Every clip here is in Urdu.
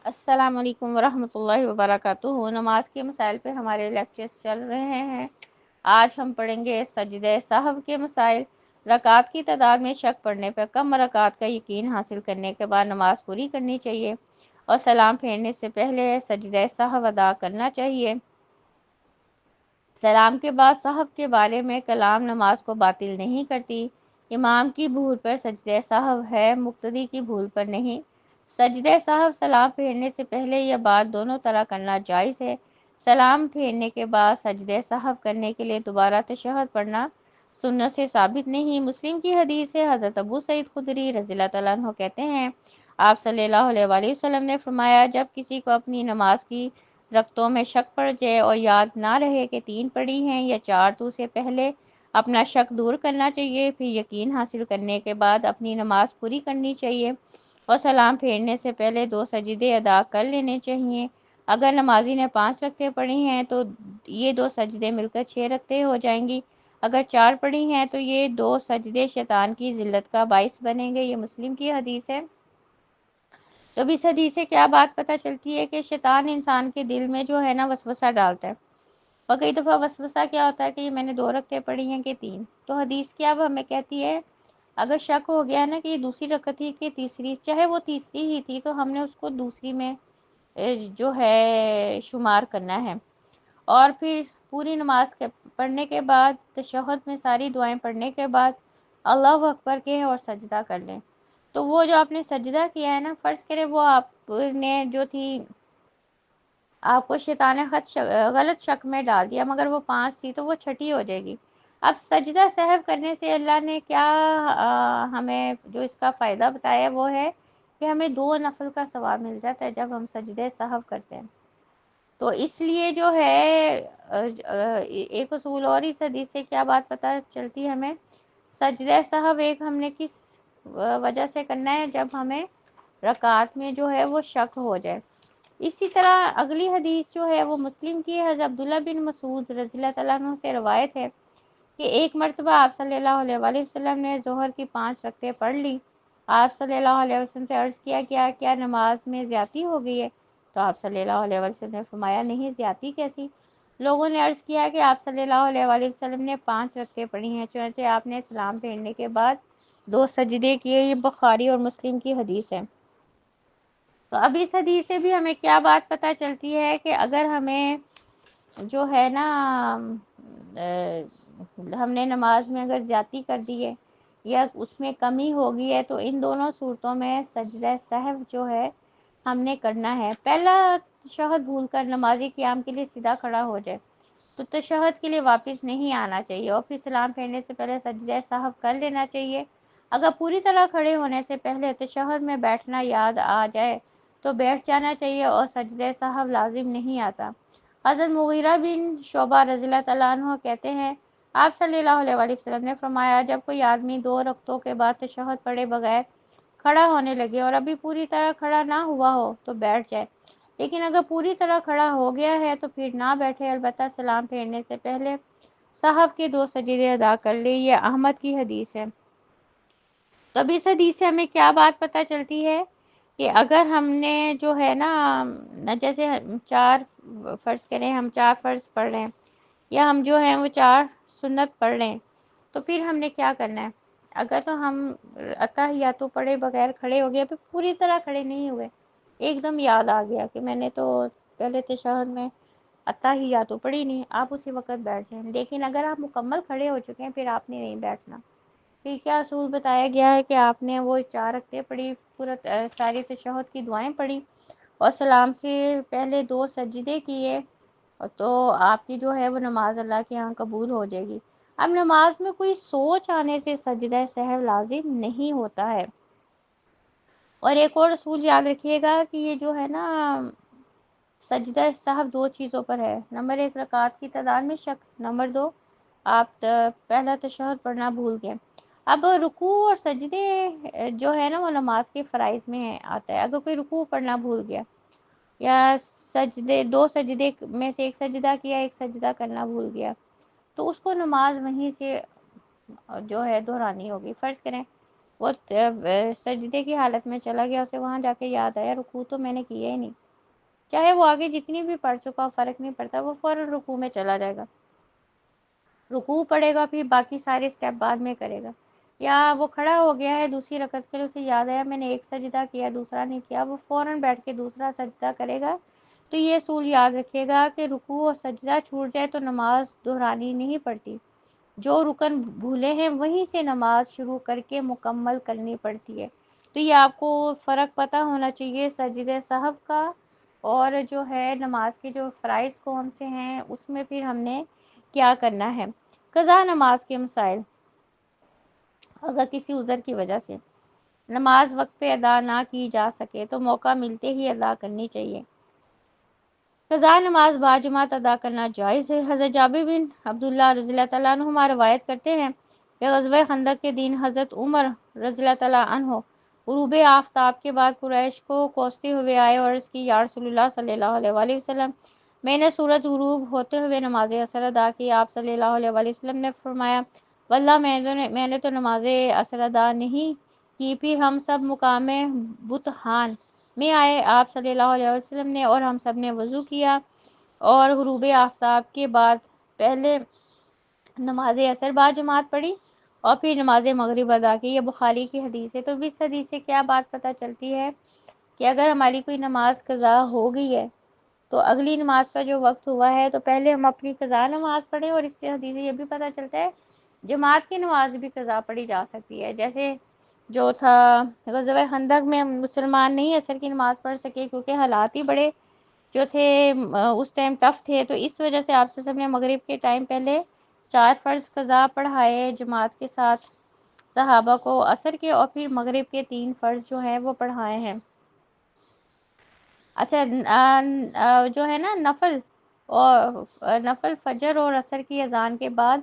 السلام علیکم ورحمۃ اللہ وبرکاتہ۔ نماز کے مسائل پہ ہمارے لیکچرز چل رہے ہیں۔ آج ہم پڑھیں گے سجدہ سہو کے مسائل۔ رکعات کی تعداد میں شک پڑنے پر کم رکعات کا یقین حاصل کرنے کے بعد نماز پوری کرنی چاہیے اور سلام پھیرنے سے پہلے سجدہ سہو ادا کرنا چاہیے۔ سلام کے بعد سہو کے بارے میں کلام نماز کو باطل نہیں کرتی۔ امام کی بھول پر سجدہ سہو ہے، مقتدی کی بھول پر نہیں۔ سجدہ سہو سلام پھیرنے سے پہلے یا بعد دونوں طرح کرنا جائز ہے۔ سلام پھیرنے کے بعد سجدہ سہو کرنے کے لیے دوبارہ تشہد پڑھنا سنت سے ثابت نہیں۔ مسلم کی حدیث سے حضرت ابو سعید خدری رضی اللہ تعالیٰ عنہ کہتے ہیں، آپ صلی اللہ علیہ وآلہ وسلم نے فرمایا، جب کسی کو اپنی نماز کی رکعتوں میں شک پڑ جائے اور یاد نہ رہے کہ 3 پڑھی ہیں یا 4 تو اسے پہلے اپنا شک دور کرنا چاہیے، پھر یقین حاصل کرنے کے بعد اپنی نماز پوری کرنی چاہیے اور سلام پھیرنے سے پہلے 2 سجدے ادا کر لینے چاہیے۔ اگر نمازی نے 5 رکعتیں پڑھی ہیں تو یہ 2 سجدے مل کر 6 رکعتیں ہو جائیں گی۔ اگر 4 پڑھی ہیں تو یہ 2 سجدے شیطان کی ذلت کا باعث بنیں گے۔ یہ مسلم کی حدیث ہے۔ تو اس حدیث سے کیا بات پتہ چلتی ہے کہ شیطان انسان کے دل میں جو ہے نا وسوسہ ڈالتا ہے، اور کئی دفعہ وسوسہ کیا ہوتا ہے کہ یہ میں نے 2 رکعتیں پڑھی ہیں کہ 3۔ تو حدیث کیا اب ہمیں کہتی ہے، اگر شک ہو گیا نا کہ یہ دوسری رکعت تھی کہ تیسری، چاہے وہ تیسری ہی تھی، تو ہم نے اس کو دوسری میں جو ہے شمار کرنا ہے۔ اور پھر پوری نماز کے پڑھنے کے بعد تشہد میں ساری دعائیں پڑھنے کے بعد اللہ اکبر کہیں اور سجدہ کر لیں۔ تو وہ جو آپ نے سجدہ کیا ہے نا، فرض کریں وہ آپ نے جو تھی آپ کو شیطان نے غلط شک میں ڈال دیا، مگر وہ 5 تھی تو وہ 6 ہو جائے گی۔ اب سجدہ سہو کرنے سے اللہ نے کیا ہمیں جو اس کا فائدہ بتایا وہ ہے کہ ہمیں 2 نفل کا ثواب مل جاتا ہے جب ہم سجدہ سہو کرتے ہیں۔ تو اس لیے جو ہے ایک اصول اور اس حدیث سے کیا بات پتہ چلتی ہے ہمیں، سجدہ سہو ایک ہم نے کس وجہ سے کرنا ہے، جب ہمیں رکعات میں جو ہے وہ شک ہو جائے۔ اسی طرح اگلی حدیث جو ہے وہ مسلم کی ہے، حضرت عبداللہ بن مسعود رضی اللہ تعالیٰ عنہ سے روایت ہے کہ ایک مرتبہ آپ صلی اللہ علیہ وآلہ وسلم نے ظہر کی 5 رکعتیں پڑھ لی۔ آپ صلی اللہ علیہ وسلم سے عرض کیا کیا نماز میں زیادتی ہو گئی ہے؟ تو آپ صلی اللہ علیہ وسلم نے فرمایا، نہیں، زیادتی کیسی؟ لوگوں نے عرض کیا کہ آپ صلی اللہ علیہ وآلہ وسلم نے 5 رکعتیں پڑھی ہیں، چنانچہ آپ نے سلام پھیرنے کے بعد 2 سجدے کیے۔ یہ بخاری اور مسلم کی حدیث ہے۔ تو اب اس حدیث سے بھی ہمیں کیا بات پتہ چلتی ہے کہ اگر ہمیں جو ہے نا ہم نے نماز میں اگر زیادتی کر دی ہے یا اس میں کمی ہوگی ہے، تو ان دونوں صورتوں میں سجدہ سہو جو ہے ہم نے کرنا ہے۔ پہلا تشہد بھول کر نمازی قیام کے لیے سیدھا کھڑا ہو جائے تو تشہد کے لیے واپس نہیں آنا چاہیے اور پھر سلام پھیرنے سے پہلے سجدہ سہو کر لینا چاہیے۔ اگر پوری طرح کھڑے ہونے سے پہلے تشہد میں بیٹھنا یاد آ جائے تو بیٹھ جانا چاہیے اور سجدہ سہو لازم نہیں آتا۔ حضرت مغیرہ بن شعبہ رضی اللہ تعالیٰ عنہ کہتے ہیں، آپ صلی اللہ علیہ وآلہ وسلم نے فرمایا، جب کوئی آدمی 2 رکعتوں کے بعد تشہد پڑھے بغیر کھڑا ہونے لگے اور ابھی پوری طرح کھڑا نہ ہوا ہو تو بیٹھ جائے، لیکن اگر پوری طرح کھڑا ہو گیا ہے تو پھر نہ بیٹھے، البتہ سلام پھیرنے سے پہلے سہو کے 2 سجدے ادا کر لے۔ یہ احمد کی حدیث ہے۔ تو اب اس حدیث سے ہمیں کیا بات پتہ چلتی ہے کہ اگر ہم نے جو ہے نا جیسے 4 فرض کریں، ہم 4 فرض پڑھ رہے ہیں یا ہم جو ہیں وہ 4 سنت پڑھ رہے ہیں، تو پھر ہم نے کیا کرنا ہے؟ اگر تو ہم اتحیاتو پڑھے بغیر کھڑے ہو گئے، پھر پوری طرح کھڑے نہیں ہوئے، ایک دم یاد آ گیا کہ میں نے تو پہلے تشہد میں اتحیاتو پڑھی نہیں، آپ اسی وقت بیٹھ جائیں۔ لیکن اگر آپ مکمل کھڑے ہو چکے ہیں پھر آپ نے نہیں بیٹھنا۔ پھر کیا اصول بتایا گیا ہے کہ آپ نے وہ 4 رکعتیں پڑھی، پورا ساری تشہد کی دعائیں پڑھی اور سلام سے پہلے 2 سجدے کیے، تو آپ کی جو ہے وہ نماز اللہ کے ہاں قبول ہو جائے گی۔ اب نماز میں کوئی سوچ آنے سے سجدہ سہو لازم نہیں ہوتا ہے۔ اور ایک اور اصول یاد رکھیے گا کہ یہ جو ہے نا سجدہ سہو 2 چیزوں پر ہے۔ نمبر 1 رکعات کی تعداد میں شک، نمبر 2 آپ پہلا تشہد پڑھنا بھول گئے۔ اب رکوع اور سجدے جو ہے نا وہ نماز کے فرائض میں آتا ہے۔ اگر کوئی رکوع پڑھنا بھول گیا یا سجدے 2 سجدے میں سے ایک سجدہ کیا، ایک سجدہ کرنا بھول گیا، تو اس کو نماز وہیں سے جو ہے دہرانی ہوگی۔ فرض کریں وہ سجدے کی حالت میں چلا گیا، اسے وہاں جا کے یاد آیا رکوع تو میں نے کیا ہی نہیں، چاہے وہ آگے جتنی بھی پڑھ چکا ہو فرق نہیں پڑتا، وہ فوراً رکوع میں چلا جائے گا، رکوع پڑے گا، پھر باقی سارے اسٹیپ بعد میں کرے گا۔ یا وہ کھڑا ہو گیا ہے دوسری رکعت کے لیے، اسے یاد آیا میں نے ایک سجدہ کیا دوسرا نہیں کیا، وہ فوراً بیٹھ کے دوسرا سجدہ کرے گا۔ تو یہ اصول یاد رکھیے گا کہ رکوع اور سجدہ چھوٹ جائے تو نماز دہرانی نہیں پڑتی، جو رکن بھولے ہیں وہیں سے نماز شروع کر کے مکمل کرنی پڑتی ہے۔ تو یہ آپ کو فرق پتہ ہونا چاہیے سجدہ سہو کا، اور جو ہے نماز کے جو فرائض کون سے ہیں اس میں پھر ہم نے کیا کرنا ہے۔ قضا نماز کے مسائل: اگر کسی عذر کی وجہ سے نماز وقت پہ ادا نہ کی جا سکے تو موقع ملتے ہی ادا کرنی چاہیے۔ قضا نماز باجماعت ادا کرنا جائز ہے۔ حضرت جابر بن عبداللہ رضی اللہ تعالیٰ عنہما روایت کرتے ہیں کہ غزوہ خندق کے دن حضرت عمر رضی اللہ تعالیٰ عنہ غروب آفتاب کے بعد قریش کو کوستے ہوئے آئے اور عرض کی، یا رسول اللہ صلی اللہ علیہ وآلہ وسلم، میں نے سورج غروب ہوتے ہوئے نماز عصر ادا کی۔ آپ صلی اللہ علیہ وآلہ وسلم نے فرمایا، واللہ میں نے تو نماز عصر ادا نہیں کی۔ پھر ہم سب مقام بطحان میں آئے، آپ صلی اللہ علیہ وسلم نے اور ہم سب نے وضو کیا اور غروب آفتاب کے بعد پہلے نماز عصر باجماعت پڑھی اور پھر نماز مغرب ادا کی۔ یہ بخاری کی حدیث ہے۔ تو اس حدیث سے کیا بات پتہ چلتی ہے کہ اگر ہماری کوئی نماز قضا ہو گئی ہے تو اگلی نماز کا جو وقت ہوا ہے تو پہلے ہم اپنی قضا نماز پڑھیں، اور اس سے حدیث سے یہ بھی پتہ چلتا ہے جماعت کی نماز بھی قضا پڑھی جا سکتی ہے۔ جیسے جو تھا غزوہ خندق میں مسلمان نہیں عصر کی نماز پڑھ سکے کیونکہ حالات ہی بڑے جو تھے اس ٹائم ٹف تھے، تو اس وجہ سے آپ سب نے مغرب کے ٹائم پہلے 4 فرض قضا پڑھائے جماعت کے ساتھ صحابہ کو عصر کے، اور پھر مغرب کے 3 فرض جو ہیں وہ پڑھائے ہیں۔ اچھا جو ہے نا نفل فجر اور عصر کی اذان کے بعد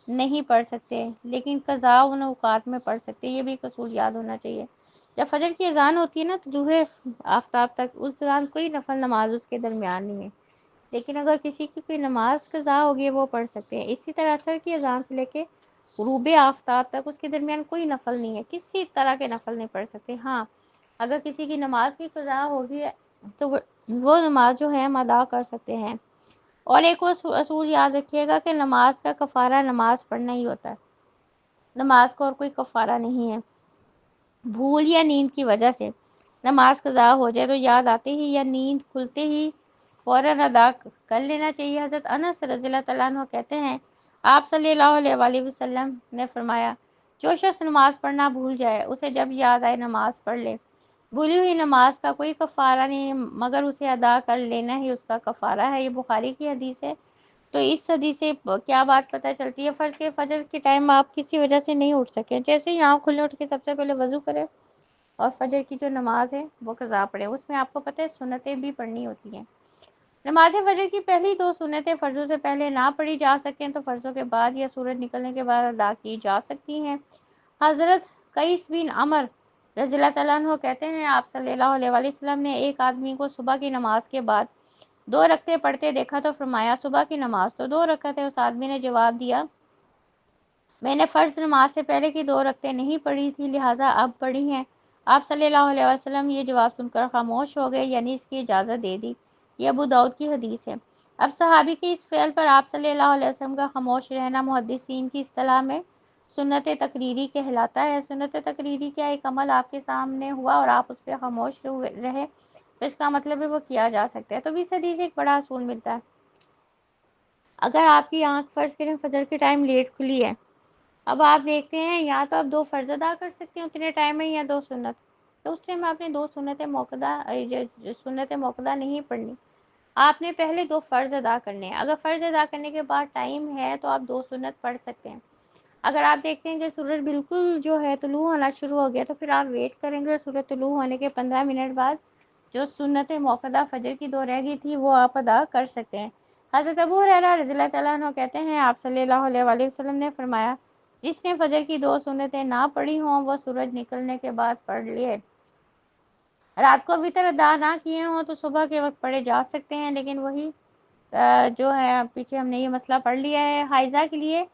نہیں پڑھ سکتے، لیکن قضا ان اوقات میں پڑھ سکتے، یہ بھی اصول یاد ہونا چاہیے۔ جب فجر کی اذان ہوتی ہے نا تو طلوع آفتاب تک اس دوران کوئی نفل نماز اس کے درمیان نہیں ہے، لیکن اگر کسی کی کوئی نماز قضا ہوگی وہ پڑھ سکتے ہیں۔ اسی طرح عصر کی اذان سے لے کے غروب آفتاب تک اس کے درمیان کوئی نفل نہیں ہے، کسی طرح کے نفل نہیں پڑھ سکتے۔ ہاں اگر کسی کی نماز بھی قضا ہوگی تو وہ نماز جو ہے ہم ادا کر سکتے ہیں۔ اور ایک اصول یاد رکھیے گا کہ نماز کا کفارہ نماز پڑھنا ہی ہوتا ہے، نماز کو اور کوئی کفارہ نہیں ہے۔ بھول یا نیند کی وجہ سے نماز قضا ہو جائے تو یاد آتے ہی یا نیند کھلتے ہی فوراً ادا کر لینا چاہیے۔ حضرت انس رضی اللہ تعالیٰ عنہ کہتے ہیں، آپ صلی اللہ علیہ وآلہ وسلم نے فرمایا، جو شخص نماز پڑھنا بھول جائے اسے جب یاد آئے نماز پڑھ لے، بھولی ہوئی نماز کا کوئی کفارہ نہیں مگر اسے ادا کر لینا ہی اس کا کفارہ ہے۔ یہ بخاری کی حدیث ہے۔ تو اس حدیث سے کیا بات پتہ چلتی ہے؟ فرض کے فجر کے ٹائم آپ کسی وجہ سے نہیں اٹھ سکے، جیسے ہی آنکھ کھلے اٹھ کے سب سے پہلے وضو کرے اور فجر کی جو نماز ہے وہ قضا پڑھے، اس میں آپ کو پتہ ہے سنتیں بھی پڑھنی ہوتی ہیں۔ نماز فجر کی پہلی 2 سنتیں فرضوں سے پہلے نہ پڑھی جا سکیں تو فرضوں کے بعد یا سورج نکلنے کے بعد ادا کی جا سکتی ہیں۔ حضرت قیس بن عمر رضی اللہ تعالیٰ عنہ کہتے ہیں، آپ صلی اللہ علیہ وآلہ وسلم نے ایک آدمی کو صبح کی نماز کے بعد 2 رکعتیں پڑھتے دیکھا تو فرمایا، صبح کی نماز تو 2 رکعت ہے۔ اس آدمی نے جواب دیا، میں نے فرض نماز سے پہلے کی 2 رکعتیں نہیں پڑھی تھی لہٰذا اب پڑھی ہیں۔ آپ صلی اللہ علیہ وسلم یہ جواب سن کر خاموش ہو گئے، یعنی اس کی اجازت دے دی۔ یہ ابو داؤد کی حدیث ہے۔ اب صحابی کی اس فعل پر آپ صلی اللہ علیہ وسلم کا خاموش رہنا محدثین کی اصطلاح میں سنت تقریری کہلاتا ہے۔ سنت تقریری کیا؟ ایک عمل آپ کے سامنے ہوا اور آپ اس پہ خاموش رہے تو اس کا مطلب ہے وہ کیا جا سکتا ہے۔ تو اس حدیث سے ایک بڑا اصول ملتا ہے، اگر آپ کی آنکھ فرض کریں فجر کے ٹائم لیٹ کھلی ہے، اب آپ دیکھتے ہیں یا تو آپ 2 فرض ادا کر سکتے ہیں اتنے ٹائم میں یا 2 سنت، تو اس ٹائم آپ نے 2 سنت موقدہ نہیں پڑھنی، آپ نے پہلے 2 فرض ادا کرنے ہیں۔ اگر فرض ادا کرنے کے بعد ٹائم ہے تو آپ 2 سنت پڑھ سکتے ہیں۔ اگر آپ دیکھتے ہیں کہ سورج بالکل جو ہے طلوع ہونا شروع ہو گیا تو پھر آپ ویٹ کریں گے، سورج طلوع ہونے کے 15 منٹ بعد جو سنت موقدہ فجر کی 2 رہ گئی تھی وہ آپ ادا کر سکتے ہیں۔ حضرت ابو ہریرہ رضی اللہ تعالیٰ عنہ کہتے ہیں، آپ صلی اللہ علیہ وآلہ وسلم نے فرمایا، جس نے فجر کی 2 سنتیں نہ پڑھی ہوں وہ سورج نکلنے کے بعد پڑھ لیے۔ رات کو وتر ادا نہ کیے ہوں تو صبح کے وقت پڑھے جا سکتے ہیں، لیکن وہی جو ہے پیچھے ہم نے یہ مسئلہ پڑھ لیا ہے۔ حائضہ کے لیے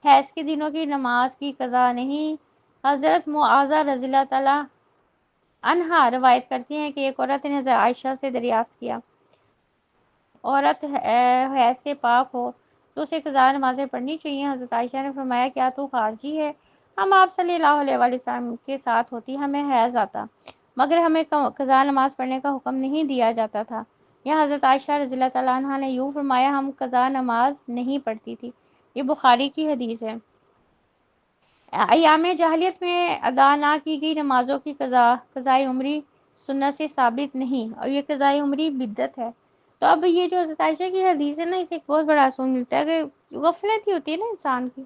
حیض کے دنوں کی نماز کی قضا نہیں حضرت معاذہ رضی اللہ تعالیٰ عنہا روایت کرتی ہیں کہ ایک عورت نے حضرت عائشہ سے دریافت کیا، عورت حیض سے پاک ہو تو اسے قضا نمازیں پڑھنی چاہیے؟ حضرت عائشہ نے فرمایا، کیا تو خارجی ہے؟ ہم آپ صلی اللہ علیہ وآلہ وسلم کے ساتھ ہوتی، ہمیں حیض آتا مگر ہمیں قضا نماز پڑھنے کا حکم نہیں دیا جاتا تھا۔ یا حضرت عائشہ رضی اللہ تعالیٰ عنہ نے یوں فرمایا، ہم قضا نماز نہیں پڑھتی تھی۔ یہ بخاری کی حدیث ہے۔ ایام جاہلیت میں ادا نہ کی گئی نمازوں کی قضائے عمری سنت سے ثابت نہیں، اور یہ قضائے عمری بدعت ہے۔ تو اب یہ جو حضرت عائشہ کی حدیث ہے نا، اسے ایک بہت بڑا اصول ملتا ہے کہ غفلت ہی ہوتی ہے نا انسان کی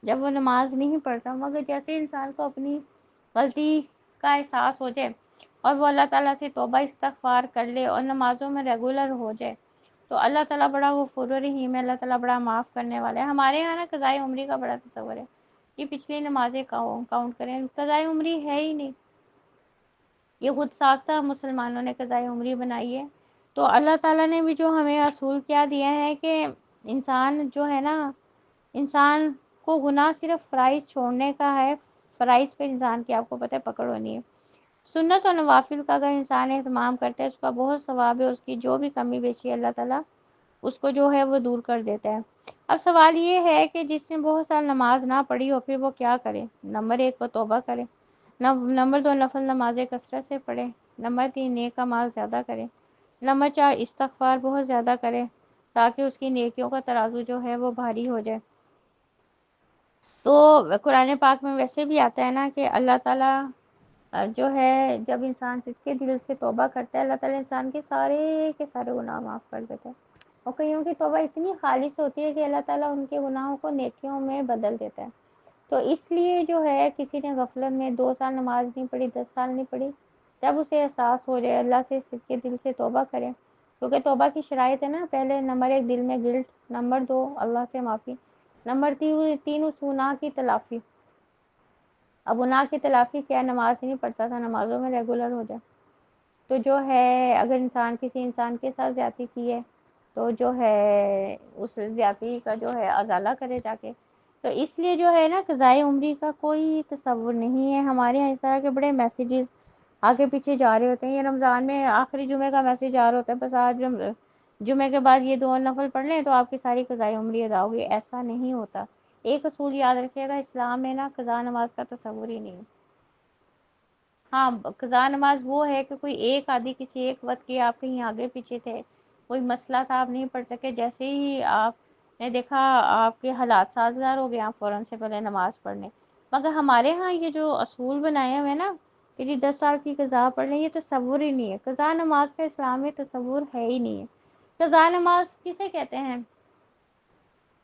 جب وہ نماز نہیں پڑھتا، مگر جیسے انسان کو اپنی غلطی کا احساس ہو جائے اور وہ اللہ تعالیٰ سے توبہ استغفار کر لے اور نمازوں میں ریگولر ہو جائے تو اللہ تعالیٰ بڑا غفور رحیم ہے، اللہ تعالیٰ بڑا معاف کرنے والا ہے۔ ہمارے یہاں نا قضائے عمری کا بڑا تصور ہے کہ پچھلی نمازیں کاؤنٹ کریں، قضائے عمری ہے ہی نہیں، یہ خود ساختہ مسلمانوں نے قضائے عمری بنائی ہے۔ تو اللہ تعالیٰ نے بھی جو ہمیں اصول کیا دیا ہے کہ انسان جو ہے نا، انسان کو گناہ صرف فرائض چھوڑنے کا ہے، فرائض پہ انسان کی آپ کو پتہ ہے پکڑ ہونی ہے، سنت اور نوافل کا اگر انسان اہتمام کرتا ہے اس کا بہت ثواب ہے، اس کی جو بھی کمی بیشی اللہ تعالیٰ اس کو جو ہے وہ دور کر دیتا ہے۔ اب سوال یہ ہے کہ جس نے بہت سال نماز نہ پڑھی ہو پھر وہ کیا کرے؟ نمبر 1 وہ توبہ کرے، نمبر 2 نفل نمازیں کثرت سے پڑھے، نمبر 3 نیک اعمال زیادہ کرے، نمبر 4 استغفار بہت زیادہ کرے تاکہ اس کی نیکیوں کا ترازو جو ہے وہ بھاری ہو جائے۔ تو قرآن پاک میں ویسے بھی آتا ہے نا کہ اللہ تعالیٰ جو ہے جب انسان سچے دل سے توبہ کرتا ہے اللہ تعالیٰ انسان کے سارے گناہ معاف کر دیتا ہے، اور کئیوں کی توبہ اتنی خالص ہوتی ہے کہ اللہ تعالیٰ ان کے گناہوں کو نیکیوں میں بدل دیتا ہے۔ تو اس لیے جو ہے کسی نے غفلت میں 2 سال نماز نہیں پڑھی، 10 سال نہیں پڑھی، جب اسے احساس ہو جائے اللہ سے سچے دل سے توبہ کرے، کیونکہ توبہ کی شرائط ہے نا، پہلے نمبر 1 دل میں گلٹ، نمبر 2 اللہ سے معافی، نمبر 3 اس گناہ کی تلافی۔ اب گناہ کی تلافی کیا؟ نماز نہیں پڑھتا تھا، نمازوں میں ریگولر ہو جائے۔ تو جو ہے اگر انسان کسی انسان کے ساتھ زیادتی کی ہے تو جو ہے اس زیادتی کا جو ہے ازالہ کرے جا کے۔ تو اس لیے جو ہے نا قضائے عمری کا کوئی تصور نہیں ہے۔ ہمارے یہاں اس طرح کے بڑے میسیجز آگے پیچھے جا رہے ہوتے ہیں، یہ رمضان میں آخری جمعے کا میسیج آ رہا ہوتا ہے بس آج جمعے کے بعد یہ 2 نفل پڑھ لیں تو آپ کی ساری قضائے عمری ادا ہوگی، ایسا نہیں ہوتا۔ ایک اصول یاد رکھیے گا، اسلام میں نا قضا نماز کا تصور ہی نہیں۔ ہاں قضا نماز وہ ہے کہ کوئی ایک آدھی کسی ایک وقت کے آپ کہیں آگے پیچھے تھے، کوئی مسئلہ تھا آپ نہیں پڑھ سکے، جیسے ہی آپ نے دیکھا آپ کے حالات سازگار ہو گئے آپ فوراً سے پہلے نماز پڑھنے۔ مگر ہمارے ہاں یہ جو اصول بنائے ہوئے نا کہ جی 10 سال کی قضا پڑھ لیں، یہ تصور ہی نہیں ہے، قضا نماز کا اسلام میں تصور ہے ہی نہیں ہے۔ قضا نماز کسے کہتے ہیں؟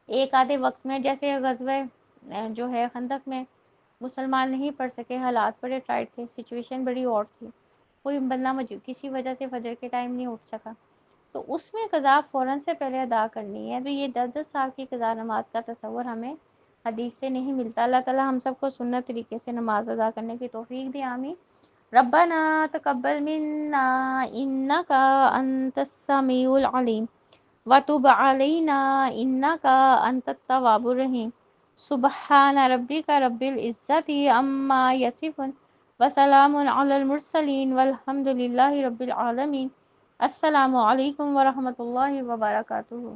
ایک آدھے وقت میں، جیسے غزوہ جو ہے خندق میں مسلمان نہیں پڑھ سکے، حالات بڑے ٹائٹ تھے، سچویشن بڑی اور تھی، کوئی بندہ کسی وجہ سے فجر کے ٹائم نہیں اٹھ سکا، تو اس میں قضا فوراً سے پہلے ادا کرنی ہے۔ تو یہ 10 سال کی قضا نماز کا تصور ہمیں حدیث سے نہیں ملتا۔ اللہ تعالیٰ ہم سب کو سنت طریقے سے نماز ادا کرنے کی توفیق دے، آمین۔ ربنا تقبل منا انک انت السمیع العلیم وتب علینا انک انت التواب الرحیم۔ سبحان ربک رب العزت عما یصفون وسلام علی المرسلین والحمد للہ رب العالمین۔ السلام علیکم ورحمۃ اللہ وبرکاتہ۔